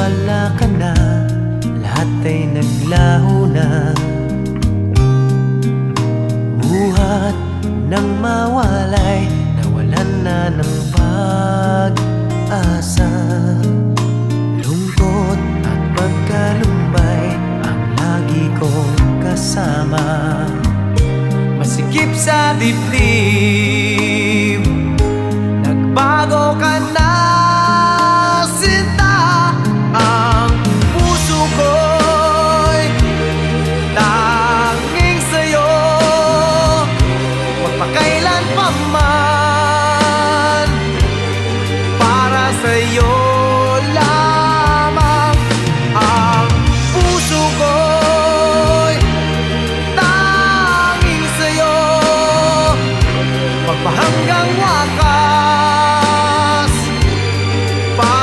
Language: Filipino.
wala ka na, lahat ay naglaho na. Buhat ng mawalay, nawalan na ng pag-asa. Lungkot at pagkalumbay ang lagi kong kasama. Masikip sa dibdib